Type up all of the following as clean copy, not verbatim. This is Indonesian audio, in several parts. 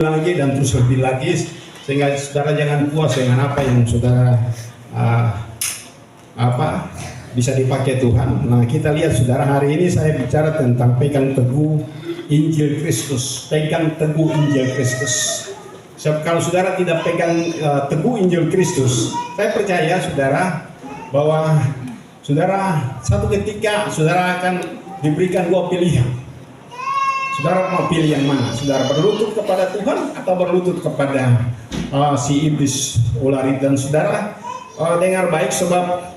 lagi dan terus lebih lagi, sehingga saudara jangan puas dengan apa yang saudara bisa dipakai Tuhan. Nah, kita lihat saudara, hari ini saya bicara tentang pegang teguh Injil Kristus. Pegang teguh Injil Kristus. Sebab kalau saudara tidak pegang teguh Injil Kristus, saya percaya saudara bahwa saudara satu ketika saudara akan diberikan dua pilihan. Saudara mau pilih yang mana? Saudara berlutut kepada Tuhan atau berlutut kepada si iblis ular itu? Dan saudara dengar baik, sebab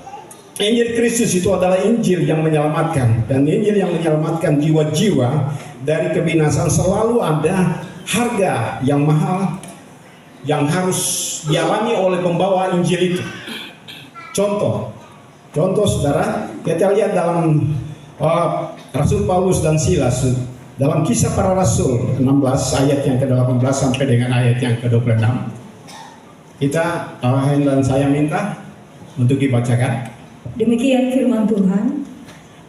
Injil Kristus itu adalah Injil yang menyelamatkan, dan Injil yang menyelamatkan jiwa-jiwa dari kebinasaan. Selalu ada harga yang mahal yang harus dialami oleh pembawa Injil itu. Contoh saudara, kita lihat dalam Rasul Paulus dan Silas dalam Kisah Para Rasul 16 ayat yang ke-18 sampai dengan ayat yang ke-26. Kita dan saya minta untuk dibacakan. Demikian firman Tuhan.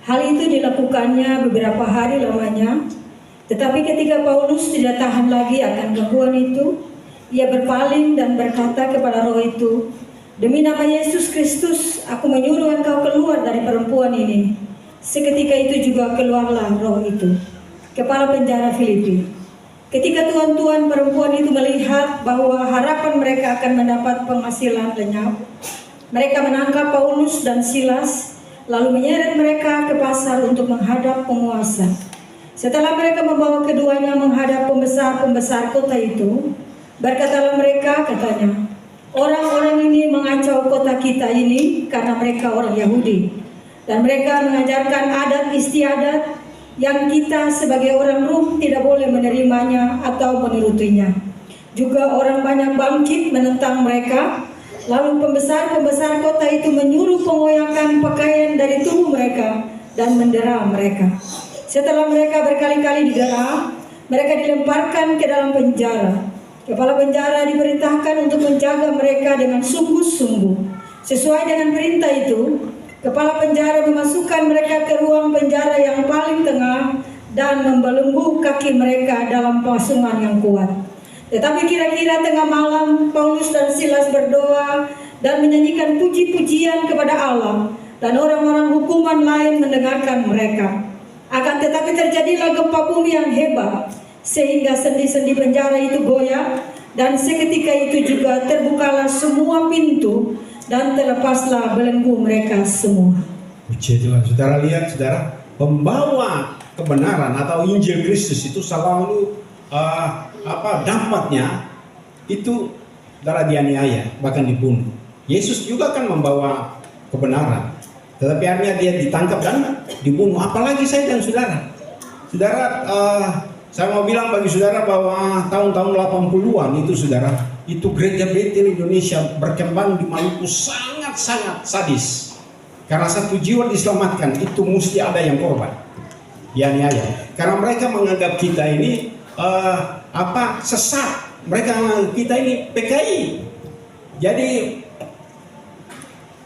Hal itu dilakukannya beberapa hari lamanya. Tetapi ketika Paulus tidak tahan lagi akan gangguan itu, ia berpaling dan berkata kepada roh itu, "Demi nama Yesus Kristus, aku menyuruh engkau keluar dari perempuan ini." Seketika itu juga keluarlah roh itu, kepala penjara Filipi. Ketika tuan-tuan perempuan itu melihat bahwa harapan mereka akan mendapat penghasilan lenyap, mereka menangkap Paulus dan Silas, lalu menyeret mereka ke pasar untuk menghadap penguasa. Setelah mereka membawa keduanya menghadap pembesar-pembesar kota itu, berkatalah mereka, katanya, "Orang-orang ini mengacau kota kita ini karena mereka orang Yahudi, dan mereka mengajarkan adat istiadat yang kita sebagai orang Rom tidak boleh menerimanya atau menurutinya. Juga orang banyak bangkit menentang mereka. Lalu pembesar-pembesar kota itu menyuruh pengoyakan pakaian dari tubuh mereka dan mendera mereka. Setelah mereka berkali-kali didera, mereka dilemparkan ke dalam penjara. Kepala penjara diperintahkan untuk menjaga mereka dengan sungguh-sungguh. Sesuai dengan perintah itu, kepala penjara memasukkan mereka ke ruang penjara yang paling tengah dan membelenggu kaki mereka dalam pasungan yang kuat. Tetapi kira-kira tengah malam, Paulus dan Silas berdoa dan menyanyikan puji-pujian kepada Allah, dan orang-orang hukuman lain mendengarkan mereka. Akan tetapi terjadilah gempa bumi yang hebat, sehingga sendi-sendi penjara itu goyah, dan seketika itu juga terbukalah semua pintu, dan terlepaslah belenggu mereka semua. Puji Tuhan. Saudara lihat, saudara, pembawa kebenaran atau Injil Kristus itu selalu dampaknya itu saudara dianiaya, bahkan dibunuh. Yesus juga kan membawa kebenaran, tetapi akhirnya dia ditangkap dan dibunuh. Apalagi saya dan saudara. Saudara, saya mau bilang bagi saudara bahwa tahun-tahun 80-an itu saudara, itu gereja Betel Indonesia berkembang di Maluku sangat-sangat sadis. Karena satu jiwa diselamatkan, itu mesti ada yang korban. Dianiaya. Karena mereka menganggap kita ini sesat. Mereka menganggap kita ini PKI. Jadi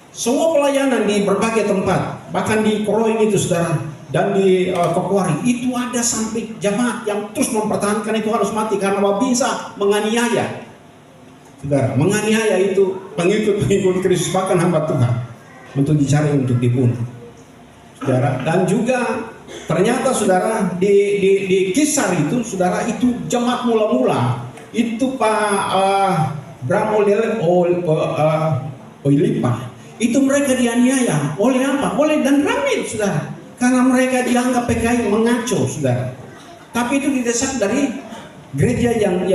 semua pelayanan di berbagai tempat, bahkan di Kroing itu saudara, dan di Kokwari itu ada sampai jemaat yang terus mempertahankan itu harus mati karena bisa menganiaya. Saudara, menganiaya itu pengikut-pengikut Kristus, bahkan hamba Tuhan, untuk dicari untuk dibunuh. Saudara, dan juga ternyata saudara di Kisar itu saudara, itu jemaat mula-mula itu Pak Bramo Oilipa, itu mereka dianiaya oleh apa? Oleh dan Ramil, saudara. Karena mereka dianggap PKI mengaco, saudara. Tapi itu didesak dari gereja yang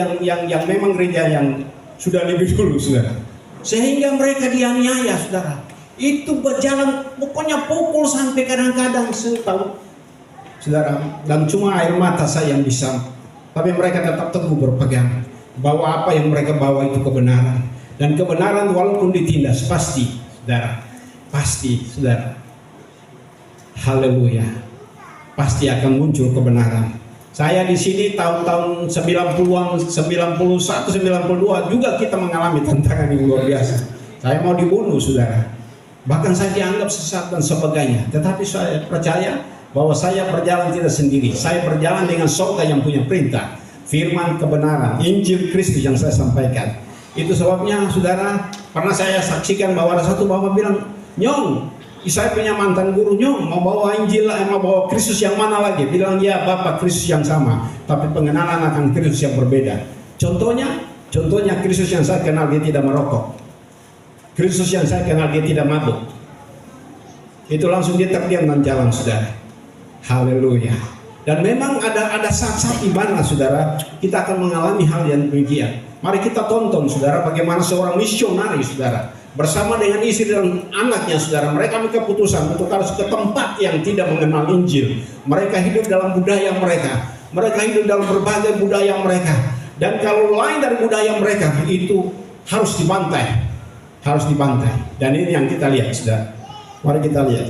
memang gereja yang sudah lebih dulu, saudara. Sehingga mereka dianiaya, saudara. Itu berjalan pokoknya pukul sampai kadang-kadang setahun, saudara. Dan cuma air mata saya yang bisa. Tapi mereka tetap teguh berpegang bahwa apa yang mereka bawa itu kebenaran. Dan kebenaran walaupun ditindas pasti, saudara. Pasti, saudara. Haleluya. Pasti akan muncul kebenaran. Saya di sini tahun-tahun 90-an, 91, 92 juga kita mengalami tantangan yang luar biasa. Saya mau dibunuh, saudara. Bahkan saya dianggap sesat dan sebagainya. Tetapi saya percaya bahwa saya berjalan tidak sendiri. Saya berjalan dengan surga yang punya perintah. firman kebenaran, Injil Kristus yang saya sampaikan. Itu sebabnya saudara, pernah saya saksikan bahwa ada satu bapak bilang, "Nyong, saya punya mantan guru, Nyong, mau bawa Injil, mau bawa Kristus yang mana lagi?" Bilang, "Ya Bapak, Kristus yang sama, tapi pengenalan akan Kristus yang berbeda." Contohnya Kristus yang saya kenal dia tidak merokok. Kristus yang saya kenal dia tidak mabuk. Itu langsung dia terdiam dan jalan, saudara. Haleluya. Dan memang ada saat-saat di mana, saudara, kita akan mengalami hal yang demikian. Mari kita tonton, saudara, bagaimana seorang misionari, saudara, bersama dengan istri dan anaknya, saudara, mereka ambil keputusan untuk harus ke tempat yang tidak mengenal Injil. Mereka hidup dalam budaya mereka. Mereka hidup dalam berbagai budaya mereka. Dan kalau lain dari budaya mereka, itu harus dibantai. Harus dibantai. Dan ini yang kita lihat, saudara. Mari kita lihat.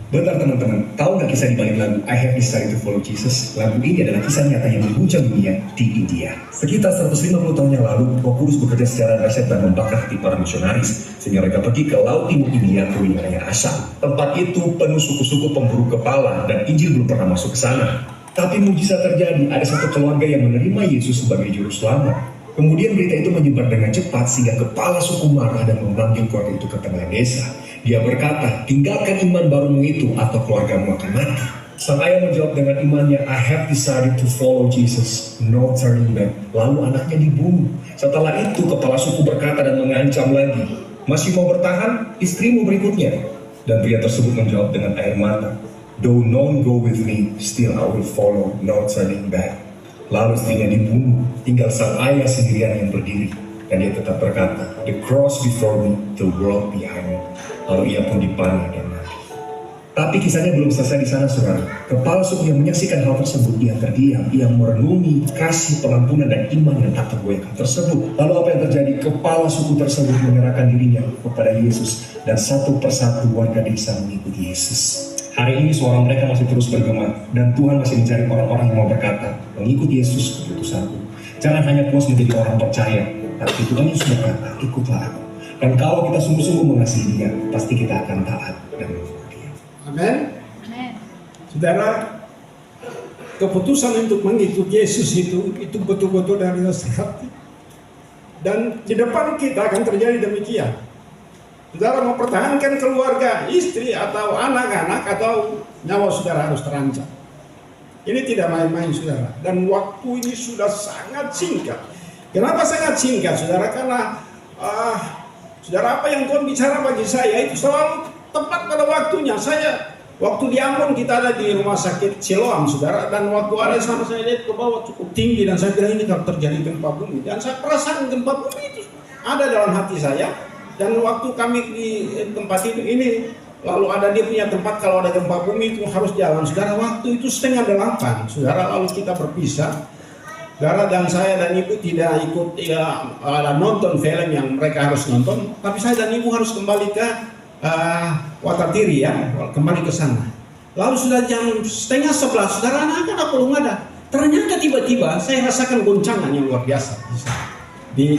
Bentar teman-teman, tahu nggak kisah di balik lagu I Have Decided to Follow Jesus? Lagu ini adalah kisah nyata yang mengguncang dunia di India. Sekitar 150 tahun yang lalu, Roh Kudus bekerja secara dahsyat dan membakar hati para misionaris, sehingga mereka pergi ke laut timur India ke wilayah Assam. Tempat itu penuh suku-suku pemburu kepala dan Injil belum pernah masuk ke sana. Tapi mujizat terjadi, ada satu keluarga yang menerima Yesus sebagai juru selamat. Kemudian berita itu menyebar dengan cepat sehingga kepala suku marah dan memanggil keluarga itu ke tengah desa. Dia berkata, "Tinggalkan iman barumu itu atau keluargamu akan mati." Sang ayah menjawab dengan imannya, "I have decided to follow Jesus, no turning back." Lalu anaknya dibunuh. Setelah itu kepala suku berkata dan mengancam lagi, "Masih mau bertahan? Istrimu berikutnya." Dan pria tersebut menjawab dengan air mata, "Though none go with me, still I will follow, no turning back." Lalu istrinya dibunuh, tinggal sang ayah sendirian yang berdiri. Dan dia tetap berkata, "The cross before me, the world behind me." Lalu ia pun dipanah dan mati. Tapi kisahnya belum selesai di sana, saudara. Kepala suku yang menyaksikan hal tersebut, dia terdiam, ia merenungi kasih pengampunan dan iman yang tak tergoyahkan tersebut. Lalu apa yang terjadi? Kepala suku tersebut menyerahkan dirinya kepada Yesus, dan satu persatu warga desa mengikuti Yesus. Hari ini suara mereka masih terus bergema, dan Tuhan masih mencari orang-orang yang mau berkata, "Mengikut Yesus keputusanku." Jangan hanya puas menjadi orang percaya, tapi Tuhan Yesus berkata, "Ikutlah aku." Dan kalau kita sungguh-sungguh mengasihi Dia, pasti kita akan taat dan mengikuti Dia. Amin. Saudara, keputusan untuk mengikuti Yesus itu betul-betul dari hati. Dan di depan kita akan terjadi demikian. Saudara mempertahankan keluarga, istri atau anak-anak atau nyawa saudara harus terancam. Ini tidak main-main, saudara. Dan waktu ini sudah sangat singkat. Kenapa sangat singkat, saudara? Karena saudara, apa yang Tuhan bicara bagi saya itu selalu tepat pada waktunya. Waktu di Ambon kita ada di rumah sakit Siloam, saudara, dan waktu ada sama saya lihat ke bawah cukup tinggi, dan saya bilang ini kalau terjadi gempa bumi, dan saya perasaan gempa bumi itu ada dalam hati saya. Dan waktu kami di tempat itu ini, lalu ada dia punya tempat kalau ada gempa bumi itu harus jalan, saudara. Waktu itu 7:30, saudara, lalu kita berpisah. Saudara dan saya dan ibu tidak ikut nonton film yang mereka harus nonton, tapi saya dan ibu harus kembali ke Watatiri, ya, kembali ke sana. Lalu sudah jam 10:30, saudara, anak-anak belum ada. Ternyata tiba-tiba saya rasakan goncangan yang luar biasa di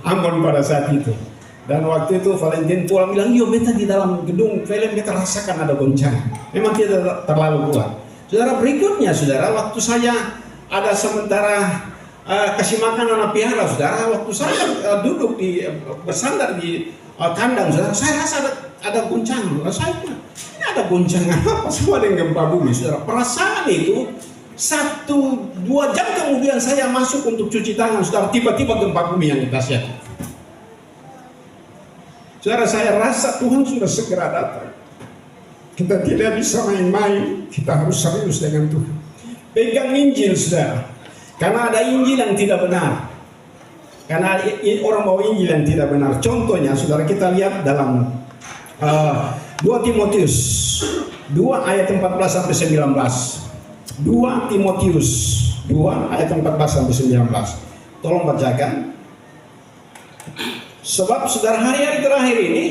Ambon pada saat itu. Dan waktu itu Valentin pulang bilang, "Yo, beta di dalam gedung film beta rasakan ada goncangan." Memang tidak terlalu kuat. Saudara, berikutnya, saudara, waktu saya ada sementara kasih makan anak piara, saudara, waktu saya duduk bersandar di kandang, saudara, saya rasa ada goncangan. Saya bilang, ini ada goncangan apa? Semua dengan gempa bumi, saudara. Perasaan itu 1-2 jam kemudian saya masuk untuk cuci tangan, saudara, tiba-tiba gempa bumi yang kita lihat. Saudara, saya rasa Tuhan sudah segera datang. Kita tidak bisa main-main, kita harus serius dengan Tuhan. Pegang Injil, saudara. Karena ada Injil yang tidak benar. Karena orang bawa Injil yang tidak benar. Contohnya, saudara, kita lihat dalam 2 Timotius 2 ayat 14-19. 2 Timotius 2 ayat 14-19. Tolong bacakan. Sebab saudara, hari-hari terakhir ini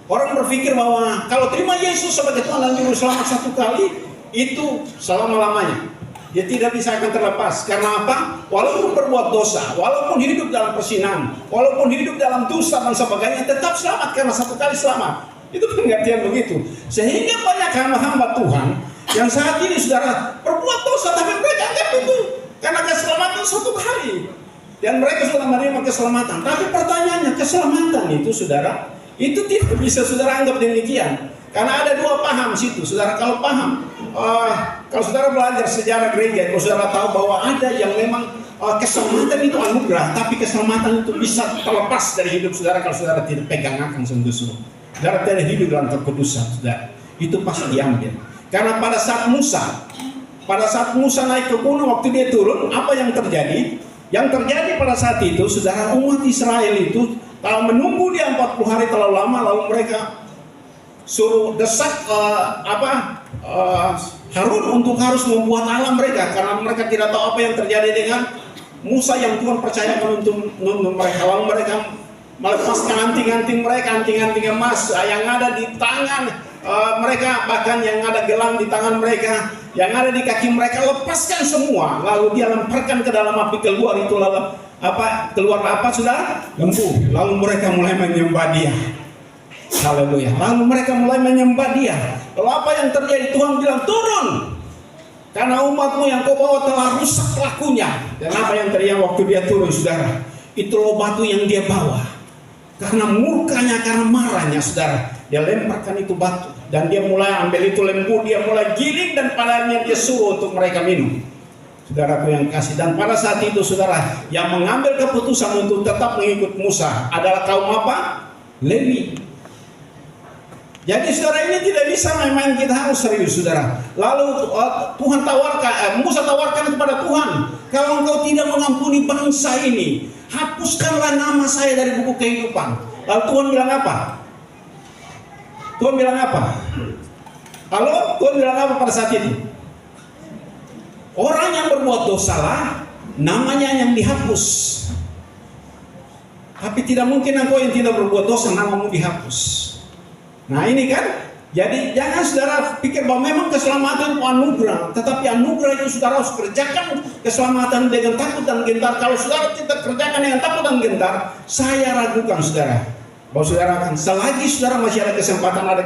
orang berpikir bahwa kalau terima Yesus sebagai Tuhan dan Juru Selamat satu kali, itu selama-lamanya. Dia tidak bisa akan terlepas. Karena apa? Walaupun berbuat dosa, walaupun hidup dalam persinahan, walaupun hidup dalam dosa dan sebagainya, tetap selamat karena satu kali selamat. Itu pengertian begitu. Sehingga banyak hamba-hamba Tuhan yang saat ini, saudara, berbuat dosa, tapi mereka anggap itu Karena keselamatan satu hari. Dan mereka sudah menerima keselamatan. Tapi pertanyaannya, keselamatan itu saudara, itu tidak bisa saudara anggap demikian. Karena ada dua paham situ. Saudara kalau paham, kalau saudara belajar sejarah gereja, kalau saudara tahu bahwa ada yang memang keselamatan itu anugerah, tapi keselamatan itu bisa terlepas dari hidup saudara kalau saudara tidak pegang akan sungguh-sungguh. Saudara tidak hidup dalam kekudusan, saudara. Itu pasti diambil. Karena pada saat Musa naik ke gunung, waktu dia turun, apa yang terjadi? Yang terjadi pada saat itu, saudara, umat Israel itu kalau menunggu dia 40 hari terlalu lama, lalu mereka suruh desak Harun untuk harus membuat alam mereka, karena mereka tidak tahu apa yang terjadi dengan Musa yang Tuhan percaya menuntun mereka. Lalu mereka melepaskan anting-anting mereka, anting-anting emas yang ada di tangan mereka, bahkan yang ada gelang di tangan mereka, yang ada di kaki mereka, lepaskan semua. Lalu dia lemparkan ke dalam api, keluar itu lalu keluar sudah lembu. Lalu mereka mulai menyembah dia. Haleluya. Lalu mereka mulai menyembah dia. Lalu apa yang terjadi? Tuhan bilang, turun, karena umatmu yang kau bawa telah rusak lakunya. Dan apa yang terjadi waktu dia turun, saudara? Itu loh batu yang dia bawa. Karena murkanya, karena marahnya, saudara, dia lemparkan itu batu. Dan dia mulai ambil itu lembu, dia mulai giling, dan padanya dia suruh untuk mereka minum. Saudaraku yang kasih. Dan pada saat itu, saudara, yang mengambil keputusan untuk tetap mengikut Musa adalah kaum apa? Lewi. Jadi saudara, ini tidak bisa main-main, kita harus serius, saudara. Lalu Tuhan Musa tawarkan kepada Tuhan, kalau engkau tidak mengampuni bangsa ini, hapuskanlah nama saya dari buku kehidupan. Lalu Tuhan bilang apa? Tuhan bilang apa? Lalu Tuhan bilang apa pada saat itu? Orang yang berbuat dosa lah, namanya yang dihapus. Tapi tidak mungkin engkau yang tidak berbuat dosa, namamu dihapus. Nah ini kan, jadi jangan saudara pikir bahwa memang keselamatan itu anugerah, tetapi anugerah itu saudara harus kerjakan keselamatan dengan takut dan gentar. Kalau saudara tidak kerjakan dengan takut dan gentar, saya ragukan saudara bahwa saudara akan, selagi saudara masih ada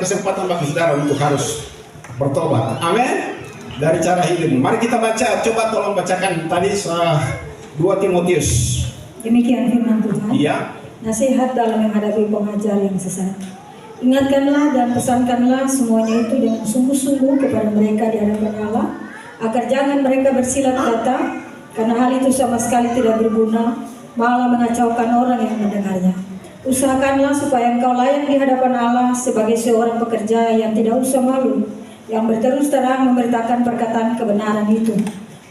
kesempatan bagi saudara untuk harus bertobat. Amin. Dari cara hidup. Mari kita baca, coba tolong bacakan tadi 2 Timotius. Demikian firman Tuhan. Iya. Nasihat dalam menghadapi pengajar yang sesat. Ingatkanlah dan pesankanlah semuanya itu dengan sungguh-sungguh kepada mereka di hadapan Allah, agar jangan mereka bersilat kata, karena hal itu sama sekali tidak berguna, malah mengacaukan orang yang mendengarnya. Usahakanlah supaya engkau layak di hadapan Allah sebagai seorang pekerja yang tidak usah malu, yang berterus terang memberitakan perkataan kebenaran itu.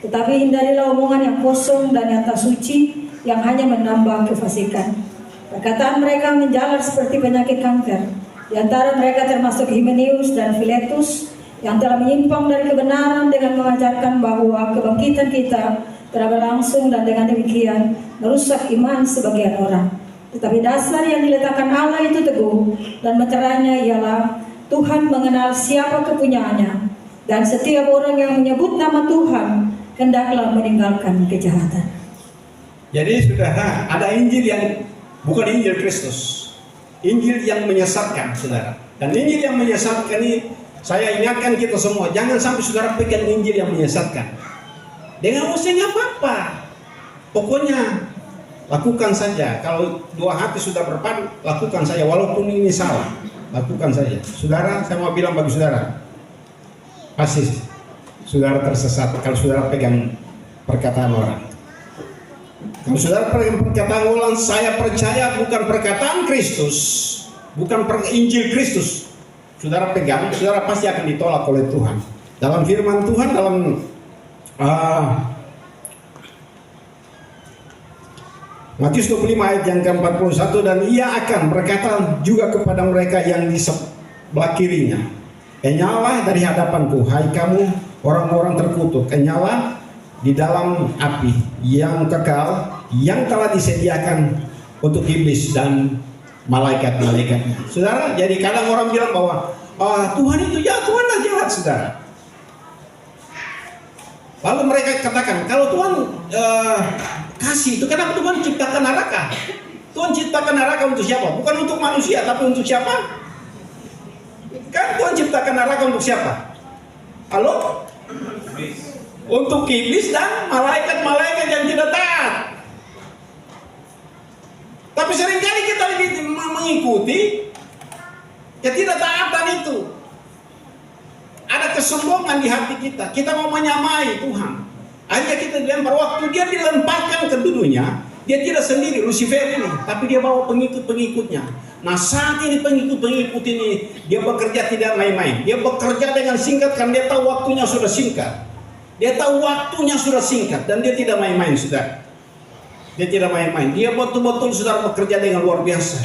Tetapi hindarilah omongan yang kosong dan yang tak suci, yang hanya menambah kefasikan. Perkataan mereka menjalar seperti penyakit kanker. Di antara mereka termasuk Himeneus dan Filetus, yang telah menyimpang dari kebenaran dengan mengajarkan bahwa kebangkitan kita telah berlangsung, dan dengan demikian merusak iman sebagian orang. Tetapi dasar yang diletakkan Allah itu teguh, dan meterainya ialah Tuhan mengenal siapa kepunyaannya, dan setiap orang yang menyebut nama Tuhan hendaklah meninggalkan kejahatan. Jadi saudara, ada Injil yang bukan Injil Kristus, Injil yang menyesatkan, saudara. Dan Injil yang menyesatkan ini, saya ingatkan kita semua, jangan sampai saudara pegang Injil yang menyesatkan. Dengan usaha apa-apa, pokoknya lakukan saja. Kalau dua hati sudah berpadu, lakukan saja, walaupun ini salah, lakukan saja. Saudara, saya mau bilang bagi saudara, pasti saudara tersesat kalau saudara pegang perkataan orang. Kalau saudara perkataan ulang, saya percaya bukan perkataan Kristus, bukan Injil Kristus, saudara pegang, saudara pasti akan ditolak oleh Tuhan. Dalam firman Tuhan, dalam Matius 25 ayat yang ke-41, dan ia akan berkata juga kepada mereka yang di sebelah kirinya, kenyalah dari hadapanku, hai kamu orang-orang terkutuk, kenyalah di dalam api yang kekal yang telah disediakan untuk iblis dan malaikat-malaikatnya. Saudara, jadi kadang orang bilang bahwa Tuhan itu ya, Tuhanlah jahat, saudara. Lalu mereka katakan, kalau Tuhan kasih itu, kenapa Tuhan ciptakan neraka? Tuhan ciptakan neraka untuk siapa? Bukan untuk manusia, tapi untuk siapa? Kan Tuhan ciptakan neraka untuk siapa? Halo? untuk iblis dan malaikat-malaikat yang tidak taat. Tapi seringkali kita lebih mengikuti ketidaktaatan itu. Ada kesombongan di hati kita. Kita mau menyamai Tuhan. Akhirnya kita dilempar. Waktu dia dilemparkan ke dunia, dia tidak sendiri, Lucifer ini, tapi dia bawa pengikut-pengikutnya. Nah, saat ini pengikut-pengikut ini, dia bekerja tidak main-main. Dia bekerja dengan singkat karena dia tahu waktunya sudah singkat. Dia tahu waktunya sudah singkat dan dia tidak main-main, saudara. Dia tidak main-main. Dia betul-betul saudara bekerja dengan luar biasa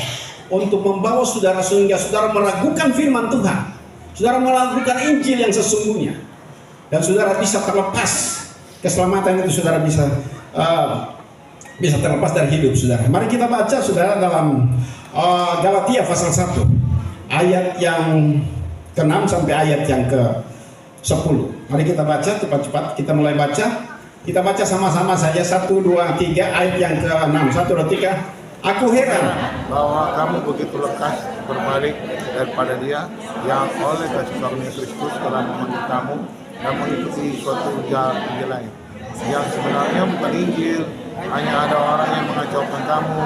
untuk membawa saudara sehingga saudara meragukan firman Tuhan. Saudara meragukan Injil yang sesungguhnya. Dan saudara bisa terlepas. Keselamatan itu saudara bisa terlepas dari hidup saudara. Mari kita baca saudara dalam Galatia pasal 1 ayat yang ke-6 sampai ayat yang ke-10. Mari kita baca cepat-cepat. Kita mulai baca. Kita baca sama-sama saja 1, 2, 3 ayat yang ke-6. 1, 2, 3. Aku heran bahwa kamu begitu lekas berbalik daripada Dia yang oleh kasih karunia Kristus telah memanggil kamu dan mengikuti suatu jalan lain yang sebenarnya bukan Injil. Hanya ada orang yang mengacaukan kamu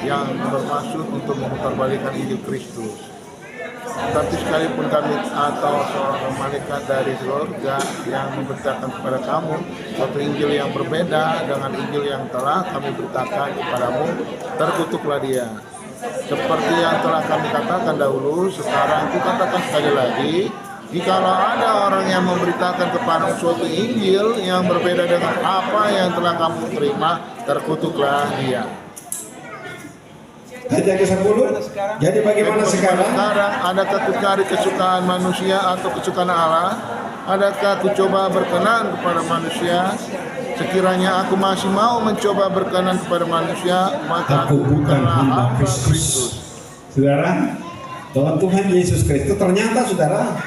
yang bermaksud untuk memutarbalikkan Injil Kristus. Tapi sekalipun kami atau seorang malaikat dari surga yang memberitakan kepada kamu suatu Injil yang berbeda dengan Injil yang telah kami beritakan kepadamu, terkutuklah dia. Seperti yang telah kami katakan dahulu, sekarang kukatakan sekali lagi, jikalau ada orang yang memberitakan kepadamu suatu Injil yang berbeda dengan apa yang telah kamu terima, terkutuklah dia. Ayat yang ke-10. Jadi bagaimana sekarang? Adakah ku cari kesukaan manusia atau kesukaan Allah? Adakah ku coba berkenan kepada manusia? Sekiranya aku masih mau mencoba berkenan kepada manusia, maka aku bukanlah hamba Kristus. Saudara, dalam Tuhan Yesus Kristus ternyata saudara,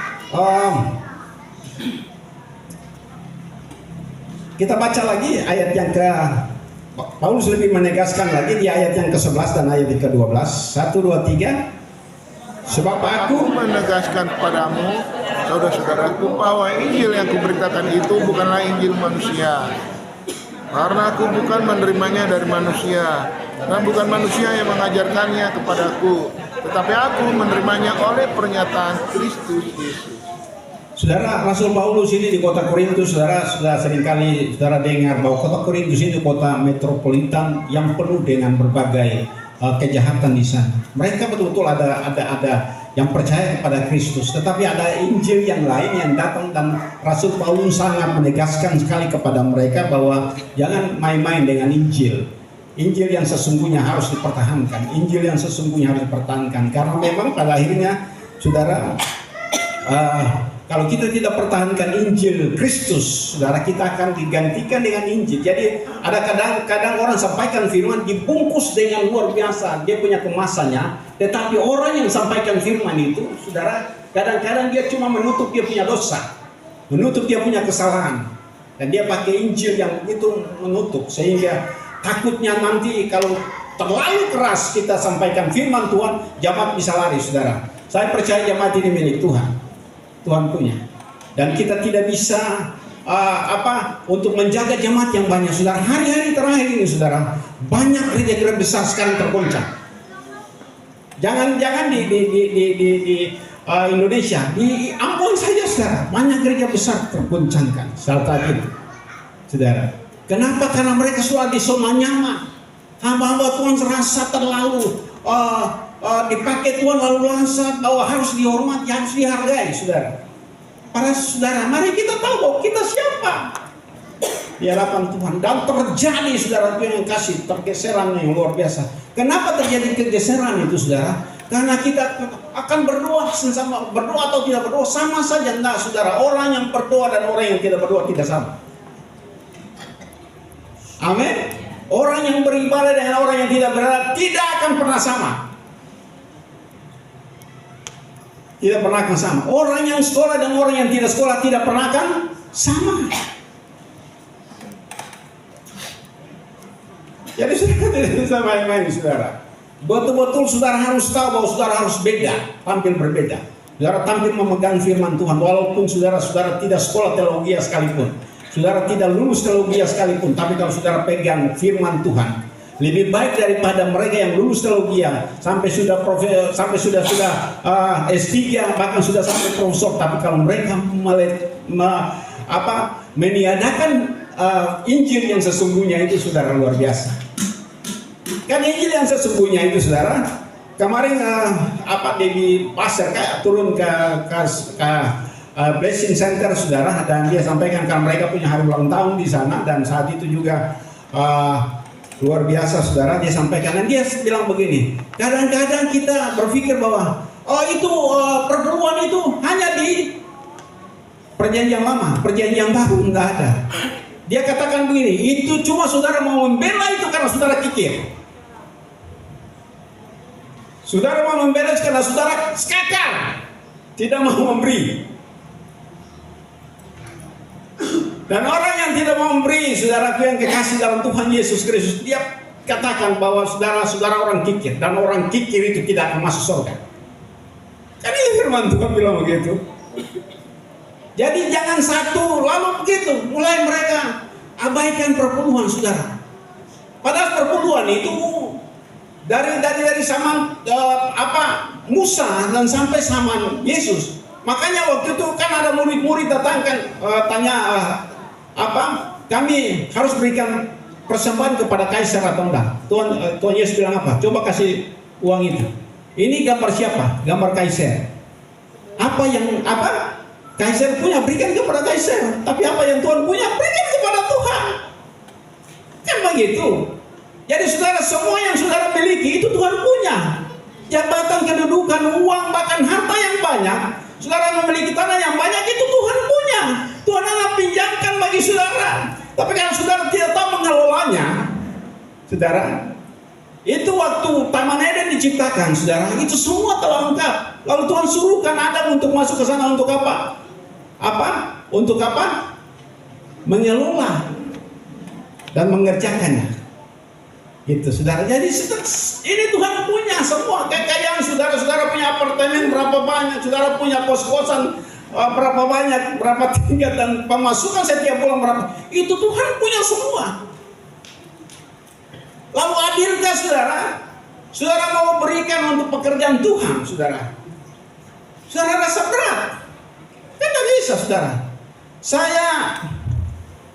kita baca lagi ayat yang Paulus lebih menegaskan lagi di ayat yang ke-11 dan ayat yang ke-12. 1, 2, 3. Sebab aku menegaskan kepadamu, saudara-saudaraku, bahwa Injil yang kuberitakan itu bukanlah Injil manusia. Karena aku bukan menerimanya dari manusia, dan bukan manusia yang mengajarkannya kepadaku, tetapi aku menerimanya oleh pernyataan Kristus Yesus. Saudara, Rasul Paulus ini di kota Korintus, saudara sudah seringkali saudara dengar bahwa kota Korintus ini kota metropolitan yang penuh dengan berbagai kejahatan di sana. Mereka betul-betul ada yang percaya kepada Kristus, tetapi ada Injil yang lain yang datang dan Rasul Paulus sangat menegaskan sekali kepada mereka bahwa jangan main-main dengan Injil. Injil yang sesungguhnya harus dipertahankan. Injil yang sesungguhnya harus dipertahankan karena memang pada akhirnya saudara, kalau kita tidak pertahankan Injil Kristus, saudara, kita akan digantikan dengan Injil. Jadi ada kadang-kadang orang sampaikan firman dibungkus dengan luar biasa, dia punya kemasannya. Tetapi orang yang sampaikan firman itu, saudara, kadang-kadang dia cuma menutup dia punya dosa, menutup dia punya kesalahan, dan dia pakai Injil yang itu menutup. Sehingga takutnya nanti kalau terlalu keras kita sampaikan firman Tuhan, jemaat bisa lari, saudara. Saya percaya jemaat ini milik Tuhan. Tuhan punya, dan kita tidak bisa untuk menjaga jemaat yang banyak, saudara. Hari-hari terakhir ini, saudara, banyak gereja-gereja besar sekarang tergoncang. Jangan di Indonesia, di Ambon saja, saudara, banyak gereja besar tergoncangkan saat ini, saudara. Kenapa? Karena mereka selalu di zona nyaman. Hamba-hamba Tuhan serasa terlalu dipakai Tuhan lalu langsat bahwa harus dihormati, harus dihargai, saudara. Para saudara, mari kita tahu bahwa kita siapa di hadapan Tuhan. Dan terjadi, saudara, Tuhan yang kasih pergeseran yang luar biasa. Kenapa terjadi kegeseran itu, saudara? Karena kita akan berdoa sama, berdoa atau tidak berdoa sama saja. Nah, saudara, orang yang berdoa dan orang yang tidak berdoa tidak sama. Amin. Orang yang beribadah dengan orang yang tidak beribadah tidak akan pernah sama. Tidak pernah akan sama. Orang yang sekolah dan orang yang tidak sekolah tidak pernah akan sama. Jadi saudara tidak bisa main-main, saudara. Betul-betul saudara harus tahu bahwa saudara harus beda, tampil berbeda. Saudara tampil memegang firman Tuhan, walaupun saudara tidak sekolah teologi sekalipun. saudara tidak lulus teologi sekalipun, tapi kalau saudara pegang firman Tuhan, lebih baik daripada mereka yang lulus teologi sampai sudah S3, bahkan sudah sampai profesor, tapi kalau mereka meniadakan Injil yang sesungguhnya itu, saudara, luar biasa. Kan Injil yang sesungguhnya itu, saudara, kemarin di pasar kayak turun ke Blessing Center, saudara, dan dia sampaikan kan mereka punya hari ulang tahun di sana, dan saat itu juga luar biasa, saudara, dia sampaikan, dan dia bilang begini, kadang-kadang kita berpikir bahwa perguruan itu hanya di perjanjian lama, perjanjian baru enggak ada. Dia katakan begini, itu cuma saudara mau membela itu karena saudara kikir. Saudara mau membela karena saudara skakar, tidak mau memberi. Dan orang yang tidak mau memberi, saudaraku yang kekasih dalam Tuhan Yesus Kristus, dia katakan bahwa saudara orang kikir, dan orang kikir itu tidak akan masuk surga. Kan ini firman Tuhan bilang begitu. Jadi jangan satu lalu begitu, mulai mereka abaikan perpuluhan, saudara. Padahal perpuluhan itu dari zaman Musa dan sampai zaman Yesus. Makanya waktu itu kan ada murid-murid tanya kami harus berikan persembahan kepada kaisar atau enggak? Tuhan Yesus bilang apa? Coba kasih uang itu. Ini gambar siapa? Gambar kaisar. Kaisar punya, berikan kepada kaisar. Tapi apa yang Tuhan punya, berikan kepada Tuhan. Kan begitu. Jadi saudara, semua yang saudara miliki itu Tuhan punya. Jabatan, kedudukan, uang, bahkan harta yang banyak. Saudara memiliki tanah yang banyak, itu Tuhan punya. Tuhan akan pinjamkan bagi saudara. Tapi kalau saudara tidak tahu mengelolanya, saudara, itu waktu Taman Eden diciptakan, saudara, itu semua telah lengkap. Lalu Tuhan suruhkan Adam untuk masuk ke sana untuk apa? Untuk apa? Mengelola dan mengerjakannya. Gitu, saudara. Jadi ini Tuhan punya semua kekayaan. Saudara punya apartemen berapa banyak, saudara punya kos-kosan berapa banyak, berapa tingkat, dan pemasukan setiap bulan berapa. Itu Tuhan punya semua. Lalu adilkah saudara? Saudara mau berikan untuk pekerjaan Tuhan, saudara? Saudara rasa berat? Kan tidak bisa, saudara. Saya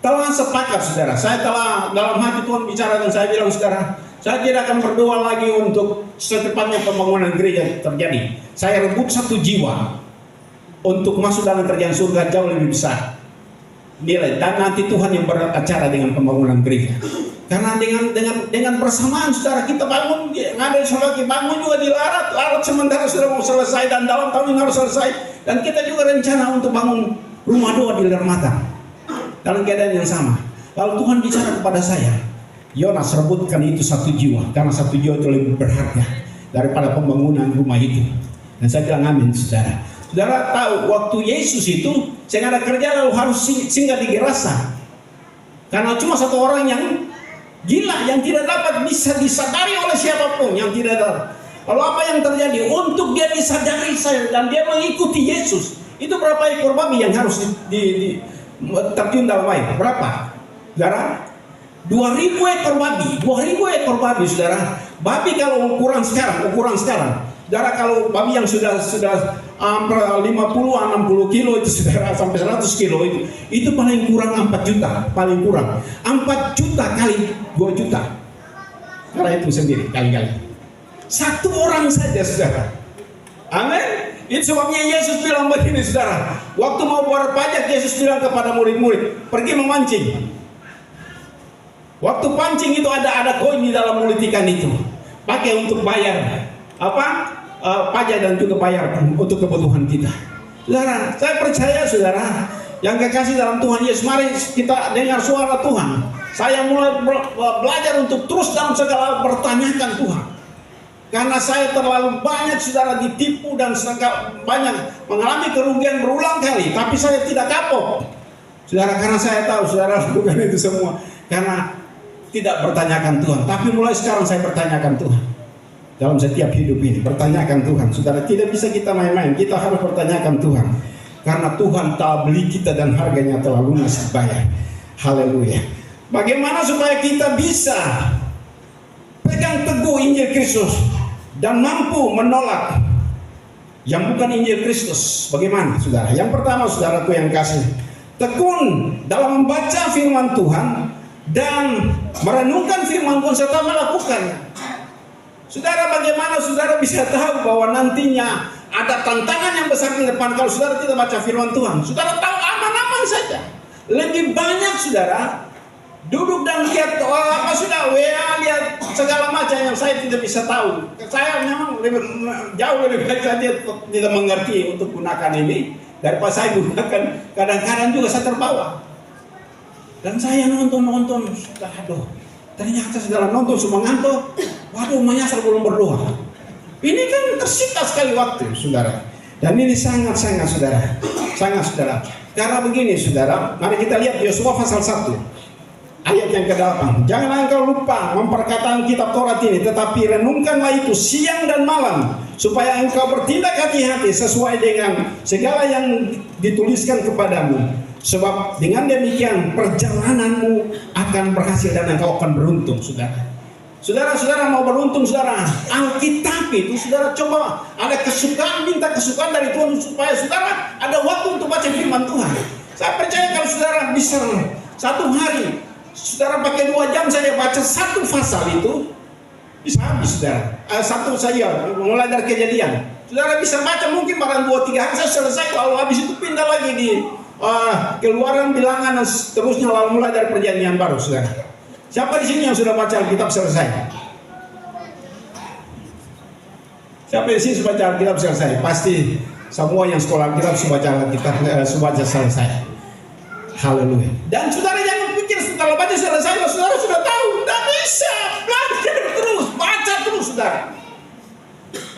telah sepakat, saudara. Saya telah dalam hati Tuhan bicara dan saya bilang, saudara, saya tidak akan berdoa lagi untuk secepatnya pembangunan gereja terjadi. Saya rebut 1 jiwa untuk masuk dalam kerjaan surga jauh lebih besar nilai, dan nanti Tuhan yang beracara dengan pembangunan gereja. Karena dengan bersamaan, saudara, kita bangun, ngadain sholat, bangun juga di larat sementara sudah mau selesai, dan dalam tahun ini harus selesai. Dan kita juga rencana untuk bangun rumah doa di Lermata dalam keadaan yang sama. Lalu Tuhan bicara kepada saya, Yonas, rebutkan itu 1 jiwa, karena 1 jiwa itu lebih berharga daripada pembangunan rumah itu. Dan saya bilang amin, saudara. Saudara tahu waktu Yesus itu saya nggak ada kerja lalu harus singgah di Gerasa, karena cuma 1 orang yang gila yang tidak dapat bisa disadari oleh siapapun, yang tidak dapat. Lalu apa yang terjadi? Untuk dia disadari saya dan dia mengikuti Yesus, itu berapa ekor babi yang harus terjun dalam air? Berapa? Saudara, 2.000 ekor babi. 2.000 ekor babi, saudara. Babi kalau ukuran sekarang, saudara, kalau babi yang sudah 50-60 kilo itu, saudara, sampai 100 kilo itu paling kurang 4 juta, paling kurang 4 juta kali 2 juta. Karena itu sendiri kali-kali 1 orang saja, saudara. Amin. Itu sebabnya Yesus bilang begini, saudara. Waktu mau bayar pajak, Yesus bilang kepada murid-murid, pergi memancing. Waktu pancing itu ada koin di dalam mulut ikan itu, pakai untuk bayar pajak dan juga bayar untuk kebutuhan kita. Saudara, saya percaya, saudara, yang kekasih dalam Tuhan Yesus, mari kita dengar suara Tuhan. Saya mulai belajar untuk terus dalam segala bertanyakan Tuhan. Karena saya terlalu banyak, saudara, ditipu dan banyak mengalami kerugian berulang kali, tapi saya tidak kapok, saudara, karena saya tahu, saudara, bukan itu semua karena tidak bertanyakan Tuhan. Tapi mulai sekarang saya bertanyakan Tuhan dalam setiap hidup ini. Bertanyakan Tuhan, saudara, tidak bisa kita main-main. Kita harus bertanyakan Tuhan, karena Tuhan telah beli kita dan harganya telah lunas bayar. Haleluya. Bagaimana supaya kita bisa pegang teguh Injil Kristus dan mampu menolak yang bukan Injil Kristus? Bagaimana, saudara? Yang pertama, saudaraku yang kasih, tekun dalam membaca firman Tuhan dan merenungkan firman Tuhan serta melakukannya. Saudara, bagaimana saudara bisa tahu bahwa nantinya ada tantangan yang besar di depan kalau saudara tidak baca firman Tuhan? Saudara tahu aman-aman saja. Lebih banyak saudara duduk dan lihat sudah WA, lihat segala macam yang saya tidak bisa tahu. Saya memang jauh lebih baik saya tidak mengerti untuk gunakan ini daripada saya gunakan. Kadang-kadang juga saya terbawa. Dan saya nonton, aduh, ternyata setelah nonton semua ngantuk, waduh, menyasar belum berdoa. Ini kan tersita sekali waktu, saudara. Dan ini sangat saudara. Karena begini, saudara, mari kita lihat Yosua pasal 1 ayat yang ke-8. Janganlah engkau lupa memperkatakan kitab Taurat ini, tetapi renungkanlah itu siang dan malam, supaya engkau bertindak hati-hati sesuai dengan segala yang dituliskan kepadamu. Sebab dengan demikian perjalananmu akan berhasil dan engkau akan beruntung, saudara. Saudara mau beruntung, saudara. Alkitab itu, saudara, coba ada kesukaan, minta kesukaan dari Tuhan supaya saudara ada waktu untuk baca firman Tuhan. Saya percaya kalau saudara bisa satu hari, saudara pakai 2 jam saja baca satu pasal itu, bisa habis, saudara. Satu saja, mulai dari Kejadian. Saudara bisa baca mungkin barang 2-3 hari saya selesai, lalu habis itu pindah lagi di Keluaran, Bilangan, dan seterusnya, lalu mulai dari Perjanjian Baru, saudara. Siapa di sini yang sudah baca Alkitab selesai? Siapa di sini sudah baca Alkitab selesai? Pasti semua yang sekolah Alkitab sudah baca Alkitab sudah selesai. Haleluya. Dan saudara jangan pikir setelah baca selesai, saudara sudah tahu. Tidak bisa. Belajar terus, baca terus, saudara.